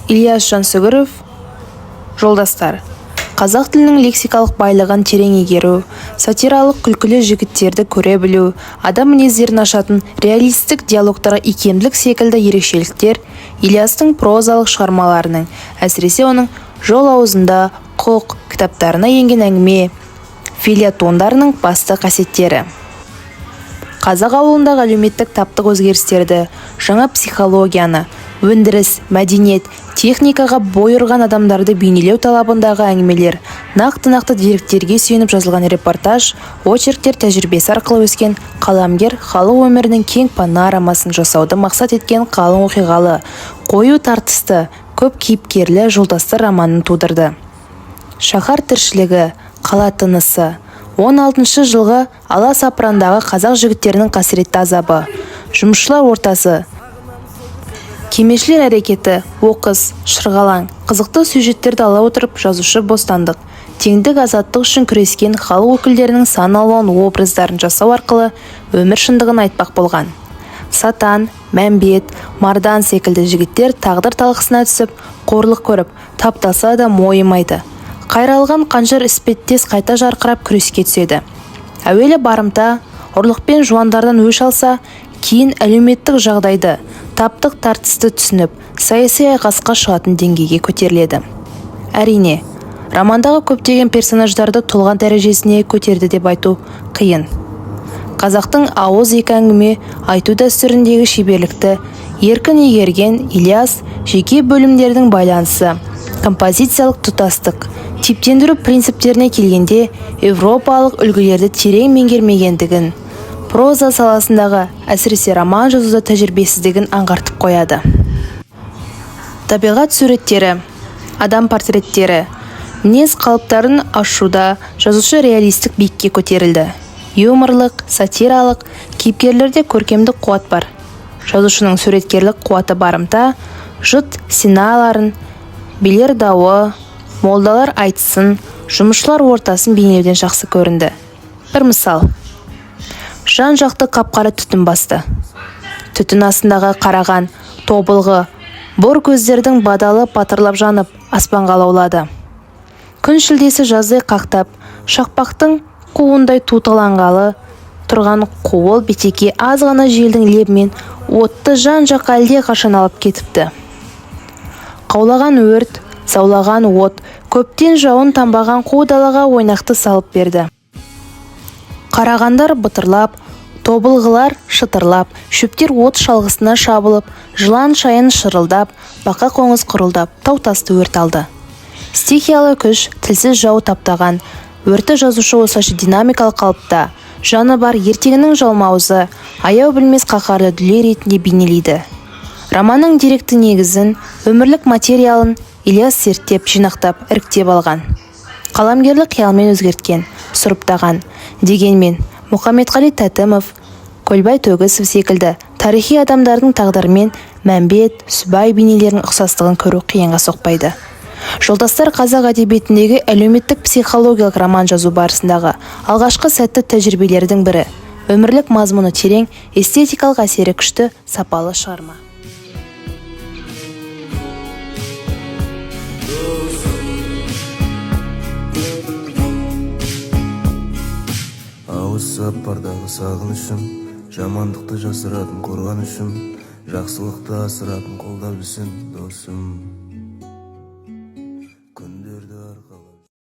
Ильяс Жансүгіров. Жолдастар. Қазақ тілінің лексикалық байлығын терең игеру, сатиралық күлкілі жігіттерді көре білу, адам мінездерін ашатын реалистік диалогтарға икемділік секілді ерекшеліктер Ильястың прозалық шығармаларының, әсіресе оның «Жол аузында», «Құқ» кітаптарына енген әңгіме, фельетондарының басты қасиеттері. Қазақ ауылындағы әлеуметтік таптық өзгерістерді, жаңа психологияны, өндіріс, мәдениет, техникаға бой ұрған адамдарды бейнелеу талабындағы әңгімелер, нақты деректерге сүйеніп жазылған репортаж, очерктер тәжірибесі арқылы өскен қаламгер халық өмірінің кең панорамасын жасауды мақсат еткен қалың оқиғалы, қою тартысты, көп кейіпкерлі Жолдастар романын тудырды. Шаһар тіршілігі, қала тынысы, 16 жылғы Аласапырандағы қазақ жігіттерінің қасіретті азабы, жұмысшылар ортасы, кемешілер әрекеті, оқыс, шырғалаң, қызықты сюжеттерді ала отырып жазушы бостандық, теңдік азаттық үшін күрескен халық өкілдерінің сан алуан образдарын жасау арқылы өмір шындығын айтпақ болған. Сатан, Мәмбет, Мардан секілді жігіттер тағдыр талқысына түсіп, қорлық көріп, тапталса да мойымайды. Қайралған қанжар іспеттес қайта жарқырап күреске түседі. Әуелі барымта, ұрлықпен жуандардан өш алса, кейін әлеуметтік жағдайды, таптық тартысты түсініп, саяси айқасқа шығатын деңгейге көтеріледі. Әрине, романдағы көптеген персонаждарды толған дәрежесіне көтерді деп айту қиын. Қазақтың ауыз екі әңгіме айту дәстүріндегі шеберлікті еркін игерген Ильяс жеке бөлімдердің байланысы, композициялық тұтастық, типтендіру принциптеріне келгенде европалық үлгілерді терең меңгермегендігін, проза саласындағы әсіресе роман жазуда тәжірибесіздігін аңғартып қояды. Табиғат суреттері, адам портреттері, мінез қалыптарын ашуда жазушы реалистік биікке көтерілді. Юморлық, сатиралық, кейіпкерлерде көркемдік қуат бар. Жазушының суреткерлік қуаты барымта, жұрт синаларын, билер дауы, молдалар айтысын, жұмысшылар ортасын бейнелеуден жақсы көрінді. Бір мысал. Жан-жақты қап-қара түтін басты. Түтін астындағы қараған, тобылғы, бор көздердің бадалы патырлап жанып, аспанға лаулады. Күн шілдесі жаздай қақтап, шақпақтың қуындай туталанғалы тұрған қуыл бетеке аз ғана желдің лебімен отты жан-жаққа әлде қашан алып кетіпті. Қаулаған өрт, заулаған от, көптен жауын тамбаған қу далаға ойнақты салып берді. Қарағандар бытырлап, тобылғылар шытырлап, шөптер от шалғысына шабылып, жылан шайын шырылдап, бақа қоңыз құрылдап, тау-тасты өрт алды. Стихиялы күш, тілсіз жау таптаған, өрті жазушы осылайша динамикалық қалыпта, жаны бар ертеңінің жалмауызы, аяу білмес қаһарлы дүлей ретінде бейнелейді. Романның деректі негізін, өмірлік материалын Ильяс зерттеп, жинақтап, іріктеп алған. Қаламгерлік қиялмен өзгерткен, сұрыптаған. Дегенмен, Мұхамедқали Тәтімов, Көлбай Төгісов секілді тарихи адамдардың тағдырымен Мәмбет, Сүбай бейнелерінің ұқсастығын көру қиынға соқпайды. Жолдастар қазақ әдебиетіндегі әлеуметтік психологиялық роман жазу барысындағы алғашқы сәтті тәжірибелердің бірі. Өмірлік мазмұны терең, эстетикалық әсері күшті, сапалы шығарма. Ауыз сапардағы сағынышым, жамандықты жасыратын қорғанышым, жақсылықты асыратын қолдап жүрсің досым.